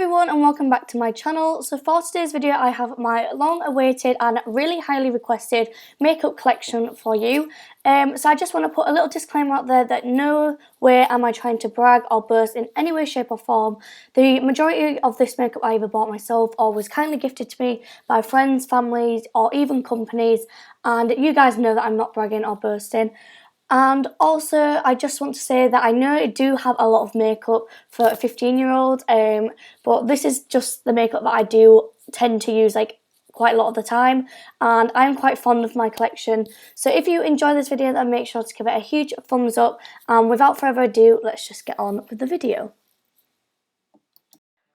everyone and welcome back to my channel. So for today's video I have my long awaited and really highly requested makeup collection for you. So I just want to put a little disclaimer out there that no way am I trying to brag or boast in any way, shape or form. The majority of this makeup I either bought myself or was kindly gifted to me by friends, families or even companies, and you guys know that I'm not bragging or boasting. And also, I just want to say that I know I do have a lot of makeup for a 15-year-old, but this is just the makeup that I do tend to use like quite a lot of the time, and I'm quite fond of my collection. So if you enjoy this video, then make sure to give it a huge thumbs up, and without further ado, let's just get on with the video.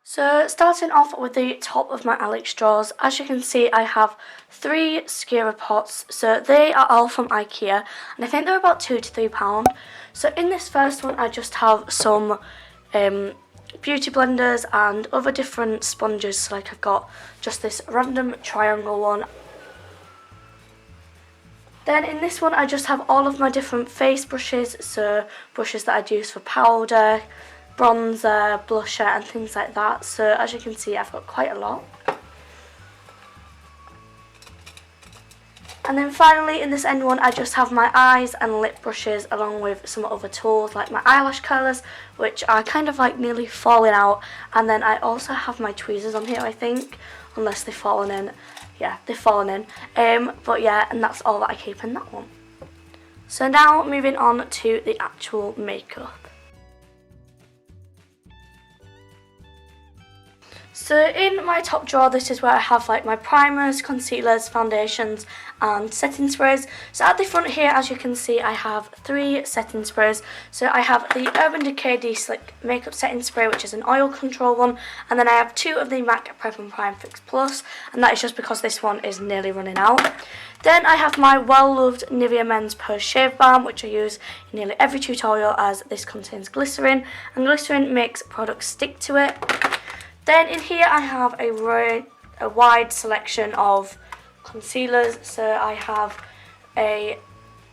So starting off with the top of my Alex drawers, as you can see I have 3 skewer pots. So they are all from IKEA and I think they're about £2 to £3. So in this first one I just have some beauty blenders and other different sponges. So like I've got just this random triangle one. Then in this one I just have all of my different face brushes, so brushes that I'd use for powder, bronzer, blusher and things like that. So as you can see I've got quite a lot. And then finally in this end one I just have my eyes and lip brushes along with some other tools like my eyelash curlers, which are kind of like nearly falling out, and then I also have my tweezers on here I think, unless they've fallen in. Yeah, they've fallen in. But yeah, and that's all that I keep in that one. So now moving on to the actual makeup. So in my top drawer, this is where I have like my primers, concealers, foundations and setting sprays. So at the front here, as you can see, I have 3 setting sprays. So I have the Urban Decay De-Slick Makeup Setting Spray, which is an oil control one, and then I have 2 of the MAC Prep and Prime Fix Plus, and that is just because this one is nearly running out. Then I have my well-loved Nivea Men's Purse Shave Balm, which I use in nearly every tutorial as this contains glycerin, and glycerin makes products stick to it. Then in here I have a wide selection of concealers. So I have a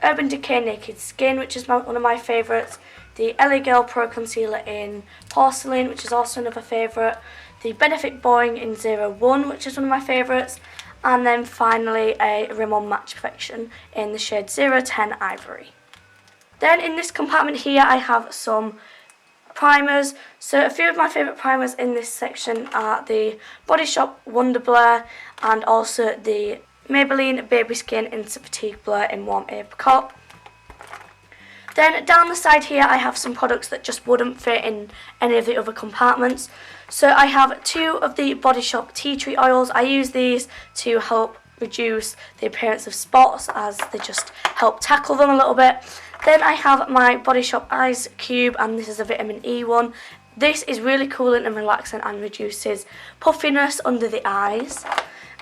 Urban Decay Naked Skin, which is one of my favourites, the LA Girl Pro Concealer in Porcelain, which is also another favourite, the Benefit Boing in 01, which is one of my favourites, and then finally a Rimmel Match Perfection in the shade 010 Ivory. Then in this compartment here I have some primers. So a few of my favourite primers in this section are the Body Shop Wonder Blur and also the Maybelline Baby Skin Instant Fatigue Blur in Warm Apricot. Then down the side here I have some products that just wouldn't fit in any of the other compartments. So I have 2 of the Body Shop Tea Tree Oils. I use these to help reduce the appearance of spots, as they just help tackle them a little bit. Then I have my Body Shop Eyes Cube, and this is a vitamin E one. This is really cooling and relaxing and reduces puffiness under the eyes.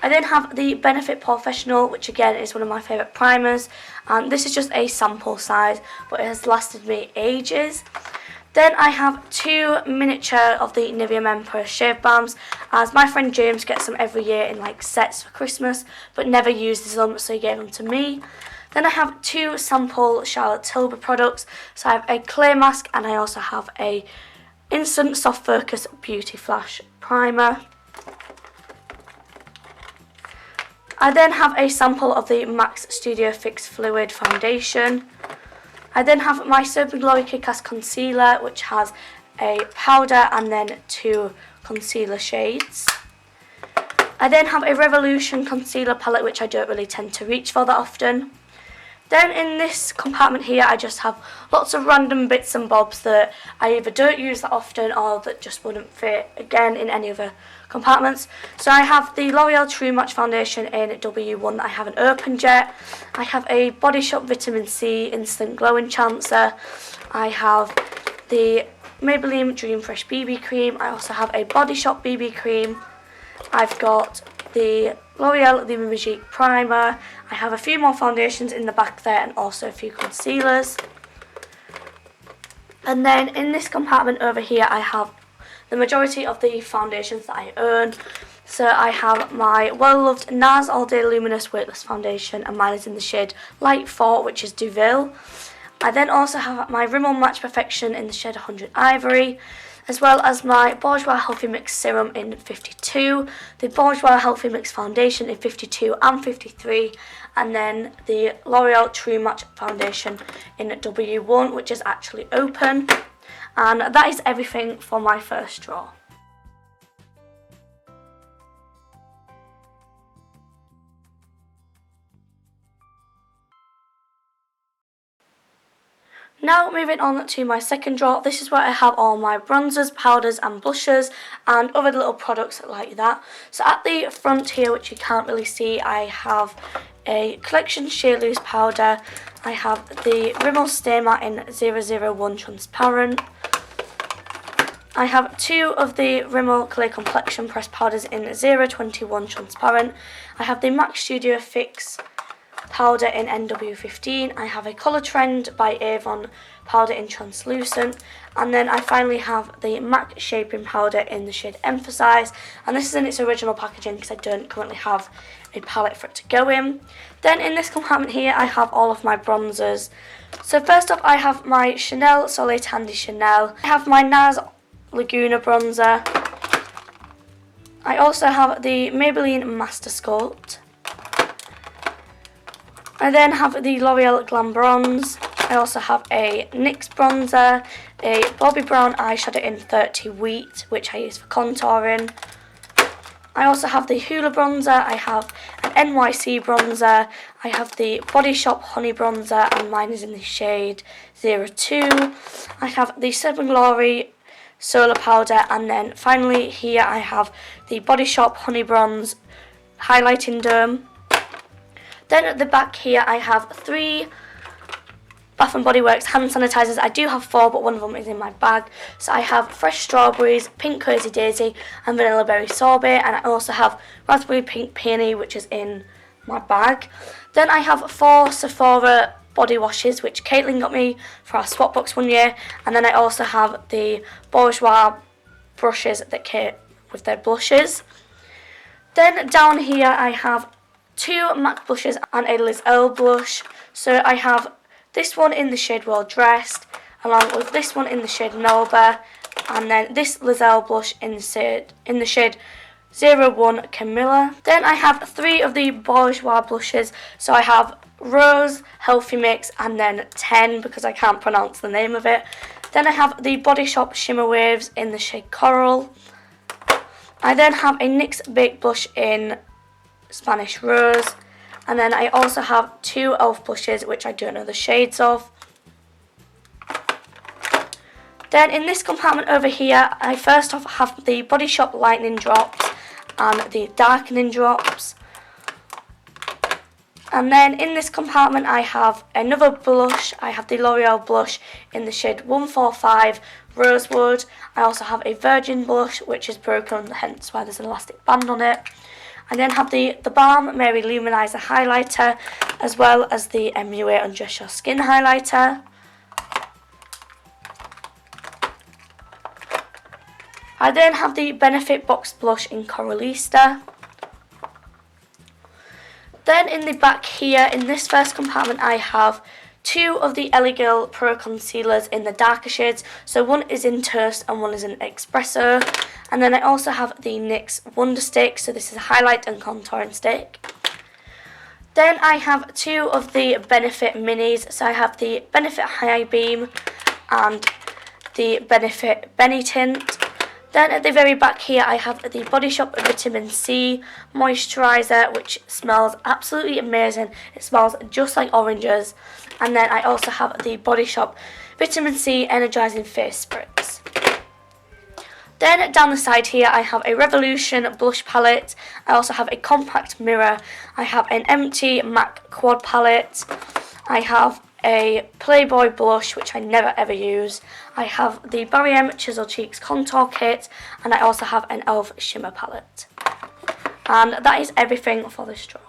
I then have the Benefit Professional, which again is one of my favourite primers, and this is just a sample size but it has lasted me ages. Then I have 2 miniature of the Nivea Men Purse Shave Balms, as my friend James gets them every year in like sets for Christmas but never uses them, so he gave them to me. Then I have 2 sample Charlotte Tilbury products. So I have a clay mask and I also have a Instant Soft Focus Beauty Flash Primer. I then have a sample of the MAC Studio Fix Fluid Foundation. I then have my Soap & Glory Kick-Ass Concealer, which has a powder and then 2 concealer shades. I then have a Revolution Concealer Palette, which I don't really tend to reach for that often. Then in this compartment here I just have lots of random bits and bobs that I either don't use that often or that just wouldn't fit again in any other compartments. So I have the L'Oreal True Match Foundation in W1 that I haven't opened yet. I have a Body Shop Vitamin C Instant Glow Enchancer. I have the Maybelline Dream Fresh BB Cream. I also have a Body Shop BB Cream. I've got the L'Oreal The Magique Primer. I have a few more foundations in the back there and also a few concealers. And then in this compartment over here I have the majority of the foundations that I own. So I have my well-loved NARS All Day Luminous Weightless Foundation, and mine is in the shade Light 4, which is Deauville. I then also have my Rimmel Match Perfection in the shade 100 Ivory. as well as my Bourjois Healthy Mix Serum in 52, the Bourjois Healthy Mix Foundation in 52 and 53, and then the L'Oreal True Match Foundation in W1, which is actually open. And that is everything for my first drawer. Now moving on to my second drawer, this is where I have all my bronzers, powders and blushes and other little products like that. So at the front here, which you can't really see, I have a Collection Sheer Loose powder. I have the Rimmel Stay Matte in 001 transparent. I have two of the Rimmel Clay Complexion Pressed powders in 021 transparent. I have the MAC Studio Fix powder in NW15. I have a Colour Trend by Avon powder in translucent, and then I finally have the MAC shaping powder in the shade Emphasize, and this is in its original packaging because I don't currently have a palette for it to go in. Then in this compartment here I have all of my bronzers. So first off I have my Chanel Soleil Tandy Chanel. I have my NARS Laguna bronzer. I also have the Maybelline Master Sculpt. I then have the L'Oreal Glam Bronze. I also have a NYX bronzer, a Bobbi Brown eyeshadow in 30 Wheat, which I use for contouring. I also have the Hoola bronzer, I have an NYC bronzer, I have the Body Shop Honey bronzer, and mine is in the shade 02. I have the Seven Glory Solar powder, and then finally here I have the Body Shop Honey Bronze Highlighting Dome. Then at the back here I have 3 Bath & Body Works hand sanitizers. I do have 4, but one of them is in my bag. So I have Fresh Strawberries, Pink Cozy Daisy and Vanilla Berry Sorbet, and I also have Raspberry Pink Peony, which is in my bag. Then I have 4 Sephora body washes, which Caitlin got me for our swap box one year, and then I also have the Bourjois brushes that came with their blushes. Then down here I have 2 MAC blushes and a Liz Earle blush. So I have this one in the shade Well Dressed, along with this one in the shade Melba, and then this Liz Earle blush in the shade 01 Camilla. Then I have 3 of the Bourjois blushes. So I have Rose, Healthy Mix, and then 10 because I can't pronounce the name of it. Then I have the Body Shop Shimmer Waves in the shade Coral. I then have a NYX Baked Blush in Spanish Rose, and then I also have 2 e.l.f. blushes which I don't know the shades of. Then in this compartment over here I first off have the Body Shop Lightening Drops and the Darkening Drops, and then in this compartment I have another blush. I have the L'Oreal blush in the shade 145 Rosewood. I also have a Virgin blush which is broken, hence why there's an elastic band on it. I then have the Balm Mary Luminizer highlighter, as well as the MUA Undress Your Skin highlighter. I then have the Benefit Box Blush in Coralista. Then in the back here, in this first compartment, I have 2 of the Ellie Girl Pro Concealers in the darker shades. So one is in Toast and one is in Espresso. And then I also have the NYX Wonder Stick, so this is a highlight and contouring stick. Then I have 2 of the Benefit Minis, so I have the Benefit High Beam and the Benefit Benny Tint. Then at the very back here I have the Body Shop Vitamin C Moisturiser, which smells absolutely amazing. It smells just like oranges. And then I also have the Body Shop Vitamin C Energizing Face Spritz. Then down the side here I have a Revolution blush palette. I also have a compact mirror. I have an empty MAC quad palette. I have a Playboy blush, which I never ever use. I have the Barry M Chisel Cheeks contour kit, and I also have an e.l.f. shimmer palette. And that is everything for this drawer.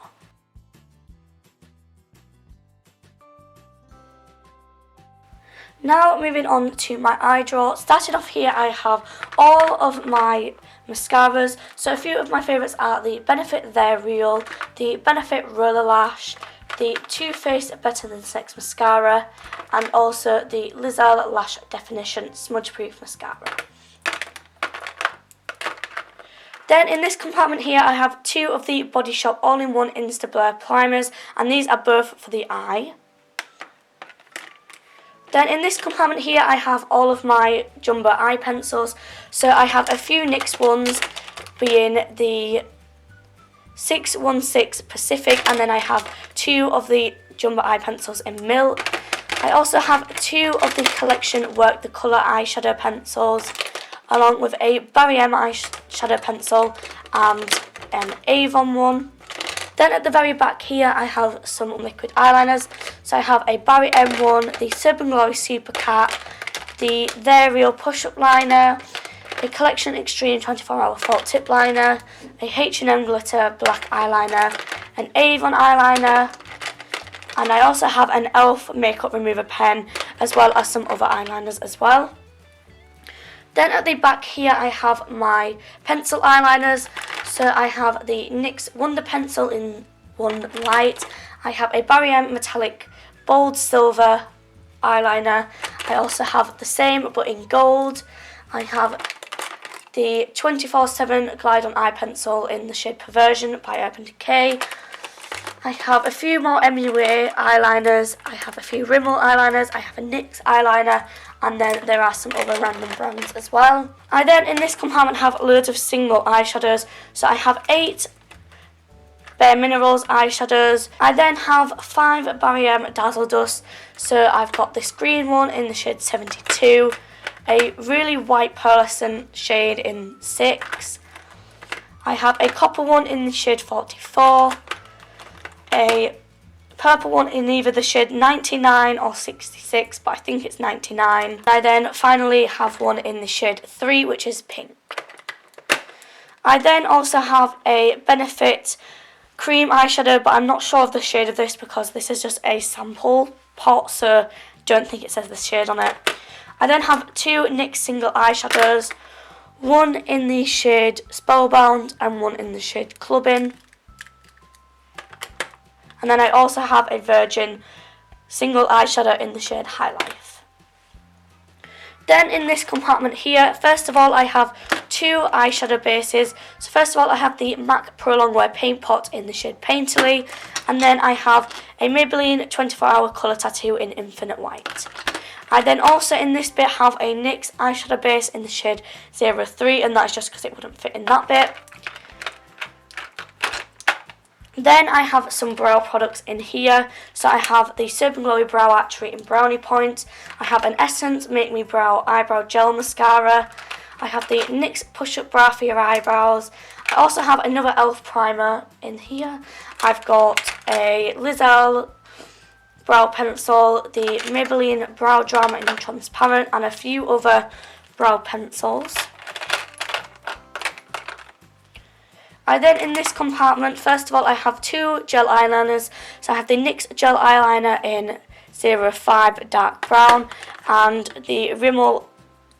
Now moving on to my eye drawer. Starting off here I have all of my mascaras. So a few of my favourites are the Benefit They're Real, the Benefit Roller Lash, the Too Faced Better Than Sex mascara, and also the Liz Earle Lash Definition Smudge Proof mascara. Then in this compartment here I have 2 of the Body Shop All-in-One Insta Blur primers, and these are both for the eye. Then in this compartment here I have all of my jumbo eye pencils. So I have a few NYX ones, being the 616 Pacific, and then I have 2 of the jumbo eye pencils in Milk. I also have 2 of the collection Work the Colour eyeshadow pencils, along with a Barry M eyeshadow pencil and an Avon one. Then at the very back here I have some liquid eyeliners. So I have a Barry M1, the Urban Glory Super Cat, the They're Real Push-Up Liner, a Collection Extreme 24-Hour Fault Tip Liner, a H&M Glitter Black Eyeliner, an Avon Eyeliner, and I also have an e.l.f. Makeup Remover pen, as well as some other eyeliners as well. Then at the back here I have my pencil eyeliners. So I have the NYX Wonder Pencil in one light. I have a Barry M Metallic Bold Silver eyeliner. I also have the same but in gold. I have the 24/7 Glide On Eye Pencil in the shade Perversion by Urban Decay. I have a few more MUA eyeliners. I have a few Rimmel eyeliners. I have a NYX eyeliner. And then there are some other random brands as well. I then in this compartment have loads of single eyeshadows. So I have 8 Bare Minerals eyeshadows. I then have 5 Barry M Dazzle Dust. So I've got this green one in the shade 72. A really white pearlescent shade in 6. I have a copper one in the shade 44. A purple one in either the shade 99 or 66, but I think it's 99. I then finally have one in the shade 3, which is pink. I then also have a Benefit cream eyeshadow, but I'm not sure of the shade of this because this is just a sample pot, so don't think it says the shade on it. I then have 2 NYX single eyeshadows, one in the shade Spellbound and one in the shade Clubbing. And then I also have a Virgin single eyeshadow in the shade High Life. Then in this compartment here, first of all I have 2 eyeshadow bases. So first of all I have the MAC Pro Longwear Paint Pot in the shade Painterly. And then I have a Maybelline 24-Hour Colour Tattoo in Infinite White. I then also in this bit have a NYX eyeshadow base in the shade 03, and that's just because it wouldn't fit in that bit. Then I have some brow products in here. So I have the Urban Glory Brow Art Treat in Brownie Point. I have an Essence Make Me Brow Eyebrow Gel Mascara. I have the NYX Push Up Brow for your eyebrows. I also have another e.l.f. primer in here. I've got a Lizelle brow pencil, the Maybelline Brow Drama in Transparent, and a few other brow pencils. I then in this compartment, first of all I have 2 gel eyeliners. So I have the NYX gel eyeliner in 05 dark brown and the Rimmel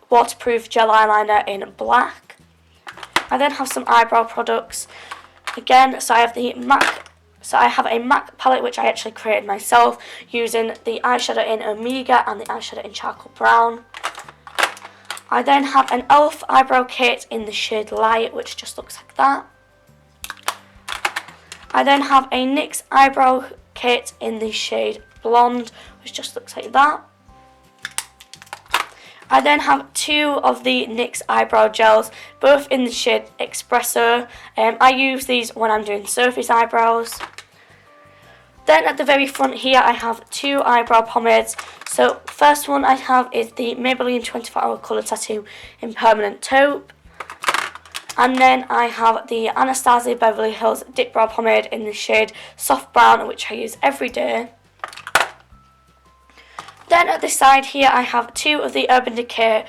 waterproof gel eyeliner in black. I then have some eyebrow products again. So I have the MAC. So I have a MAC palette which I actually created myself using the eyeshadow in Omega and the eyeshadow in Charcoal Brown. I then have an e.l.f. eyebrow kit in the shade Light, which just looks like that. I then have a NYX eyebrow kit in the shade Blonde, which just looks like that. I then have 2 of the NYX eyebrow gels, both in the shade Espresso. I use these when I'm doing Sophie's eyebrows. Then at the very front here I have 2 eyebrow pomades. So first one I have is the Maybelline 24-Hour Colour Tattoo in Permanent Taupe. And then I have the Anastasia Beverly Hills Dip Brow Pomade in the shade Soft Brown, which I use every day. Then at the side here I have 2 of the Urban Decay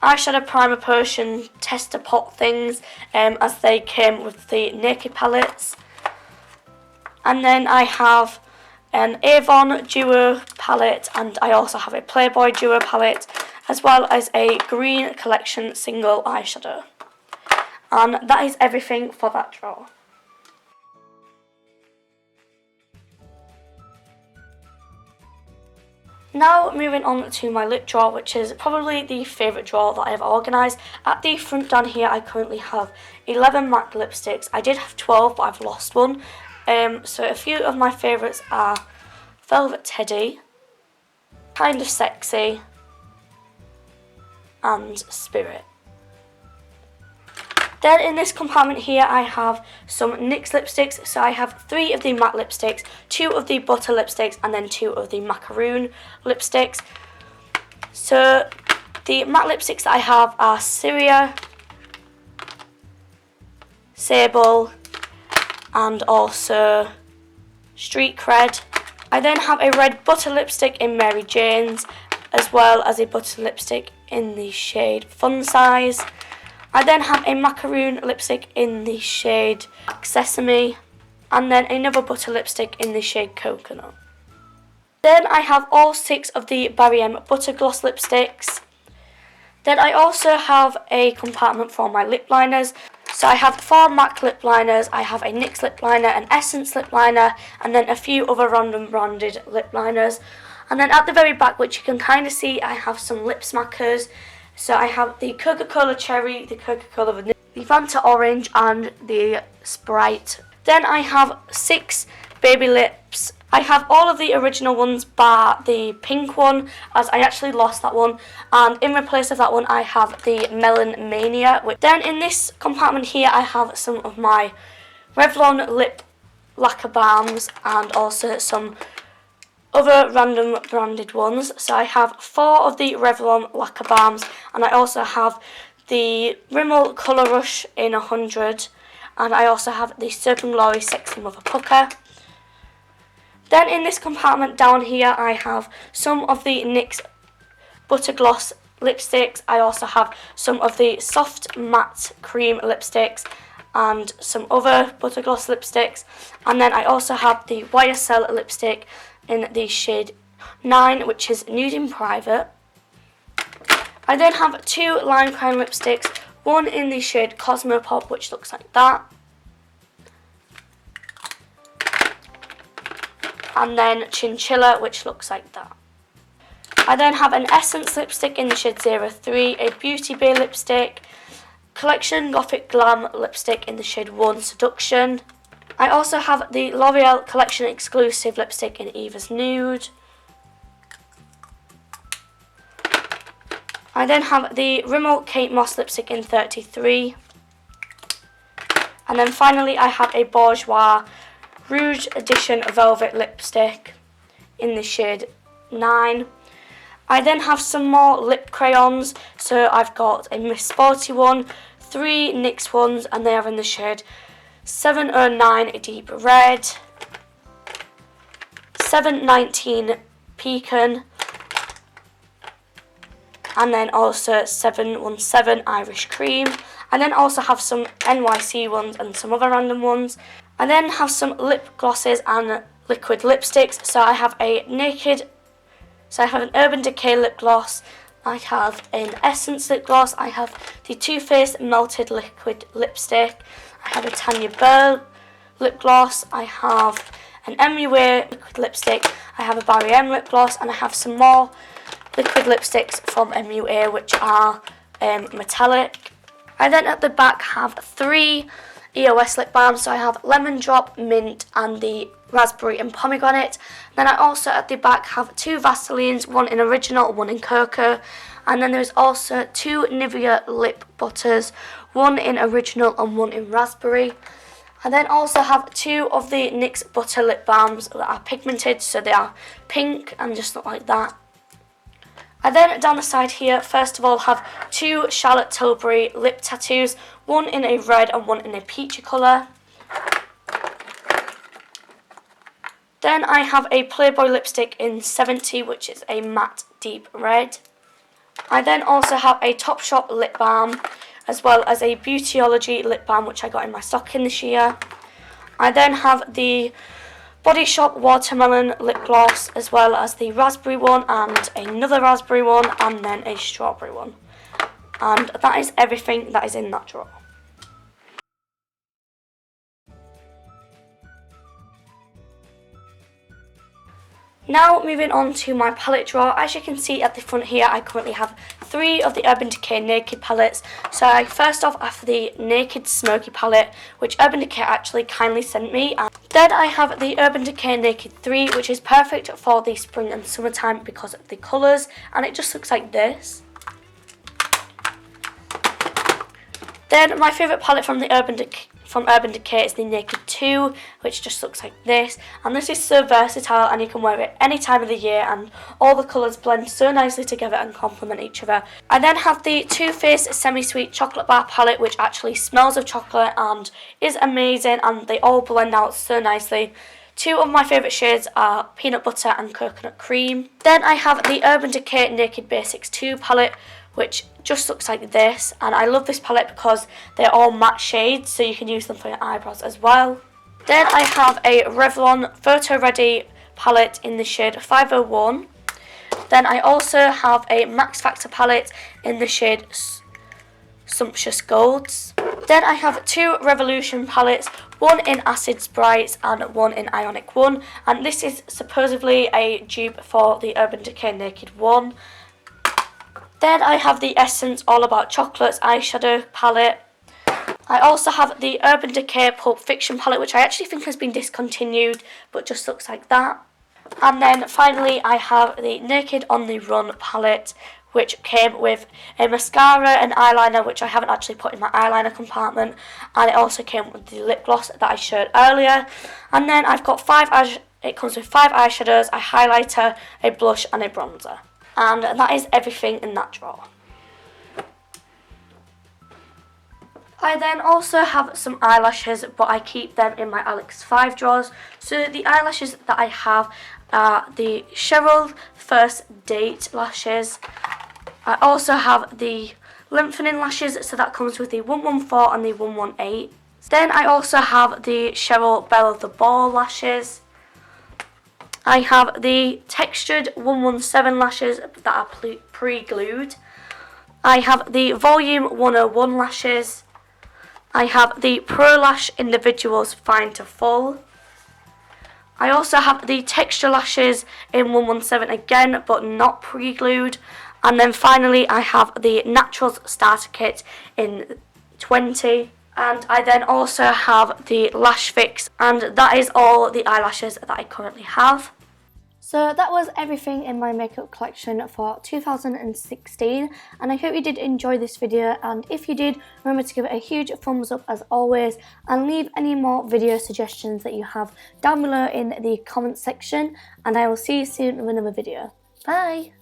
eyeshadow primer potion tester pot things, as they came with the Naked palettes. And then I have an Avon Duo palette, and I also have a Playboy Duo palette, as well as a Green Collection single eyeshadow. And that is everything for that drawer. Now moving on to my lip drawer, which is probably the favourite drawer that I have organised. At the front down here I currently have 11 MAC lipsticks. I did have 12 but I've lost one. So a few of my favourites are Velvet Teddy, Kind of Sexy and Spirit. Then in this compartment here I have some NYX lipsticks. So I have 3 of the matte lipsticks, 2 of the butter lipsticks and then 2 of the macaroon lipsticks. So the matte lipsticks that I have are Syria, Sable and also Street Cred. I then have a red butter lipstick in Mary Jane's, as well as a butter lipstick in the shade Fun Size. I then have a macaroon lipstick in the shade Sesame, and then another butter lipstick in the shade Coconut. Then I have all 6 of the Barry M Butter Gloss lipsticks. Then I also have a compartment for my lip liners. So I have 4 MAC lip liners, I have a NYX lip liner, an Essence lip liner, and then a few other random branded lip liners. And then at the very back, which you can kind of see, I have some lip smackers. So I have the Coca-Cola Cherry, the Coca-Cola Vanilla, the Fanta Orange and the Sprite. Then I have 6 baby lips. I have all of the original ones bar the pink one, as I actually lost that one, and in replace of that one I have the Melon Mania. Then in this compartment here I have some of my Revlon lip lacquer balms and also some other random branded ones. So I have 4 of the Revlon lacquer balms, and I also have the Rimmel Colour Rush in 100, and I also have the Serpent Glory Sexy Mother Pucker. Then in this compartment down here I have some of the NYX Butter Gloss lipsticks. I also have some of the Soft Matte Cream lipsticks and some other Butter Gloss lipsticks. And then I also have the YSL lipstick in the shade 9, which is Nude in Private. I then have 2 Lime Crime lipsticks, one in the shade Cosmo Pop, which looks like that. And then Chinchilla, which looks like that. I then have an Essence lipstick in the shade 03, a Beauty Bay lipstick, Collection Gothic Glam lipstick in the shade 1 Seduction. I also have the L'Oreal Collection exclusive lipstick in Eva's Nude. I then have the Rimmel Kate Moss lipstick in 33. And then finally I have a Bourjois Rouge Edition Velvet lipstick in the shade 9. I then have some more lip crayons. So I've got a Miss Sporty one, 3 NYX ones, and they are in the shade 709 Deep Red, 719 Pecan, and then also 717 Irish Cream. I then also have some NYC ones and some other random ones. I then have some lip glosses and liquid lipsticks. So I have an Urban Decay lip gloss, I have an Essence lip gloss, I have the Too Faced Melted Liquid Lipstick, I have a Tanya Burr lip gloss, I have an MUA liquid lipstick, I have a Barry M lip gloss, and I have some more liquid lipsticks from MUA which are metallic. I then at the back have 3 EOS lip balms. So I have Lemon Drop, Mint and the Raspberry and Pomegranate. Then I also at the back have 2 Vaselines, one in Original, one in Cocoa. And then there's also 2 Nivea lip butters, one in Original and one in Raspberry. I then also have 2 of the NYX Butter lip balms that are pigmented, so they are pink and just look like that. I then down the side here first of all have 2 Charlotte Tilbury lip tattoos, one in a red and one in a peachy colour. Then I have a Playboy lipstick in 70, which is a matte deep red. I then also have a Topshop lip balm, as well as a Beautyology lip balm, which I got in my stocking this year. I then have the Body Shop Watermelon lip gloss, as well as the raspberry one and another raspberry one and then a strawberry one. And that is everything that is in that drawer. Now moving on to my palette drawer. As you can see at the front here, I currently have 3 of the Urban Decay Naked palettes. So first off, I have the Naked Smoky palette, which Urban Decay actually kindly sent me. And then I have the Urban Decay Naked 3, which is perfect for the spring and summertime because of the colours, and it just looks like this. Then my favourite palette from Urban Decay is the Naked 2, which just looks like this, and this is so versatile and you can wear it any time of the year and all the colours blend so nicely together and complement each other. I then have the Too Faced Semi-Sweet Chocolate Bar palette, which actually smells of chocolate and is amazing, and they all blend out so nicely. 2 of my favourite shades are Peanut Butter and Coconut Cream. Then I have the Urban Decay Naked Basics 2 palette, which just looks like this, and I love this palette because they're all matte shades, so you can use them for your eyebrows as well. Then I have a Revlon Photo Ready palette in the shade 501. Then I also have a Max Factor palette in the shade Sumptuous Golds. Then I have 2 Revolution palettes, one in Acid Sprites and one in Ionic 1, and this is supposedly a dupe for the Urban Decay Naked 1. Then I have the Essence All About Chocolates eyeshadow palette. I also have the Urban Decay Pulp Fiction palette, which I actually think has been discontinued, but just looks like that. And then finally I have the Naked on the Run palette, which came with a mascara and eyeliner, which I haven't actually put in my eyeliner compartment, and it also came with the lip gloss that I showed earlier. And then I've got it comes with 5 eyeshadows, a highlighter, a blush and a bronzer. And that is everything in that drawer. I then also have some eyelashes, but I keep them in my Alex 5 drawers. So the eyelashes that I have are the Cheryl First Date lashes. I also have the lengthening lashes, so that comes with the 114 and the 118. Then I also have the Cheryl Belle of the Ball lashes. I have the textured 117 lashes that are pre-glued. I have the volume 101 lashes. I have the Pro Lash Individuals Fine to Full. I also have the texture lashes in 117 again, but not pre-glued. And then finally I have the Naturals Starter Kit in 20. And I then also have the Lash Fix, and that is all the eyelashes that I currently have. So that was everything in my makeup collection for 2016, and I hope you did enjoy this video, and if you did, remember to give it a huge thumbs up as always, and leave any more video suggestions that you have down below in the comments section, and I will see you soon with another video. Bye!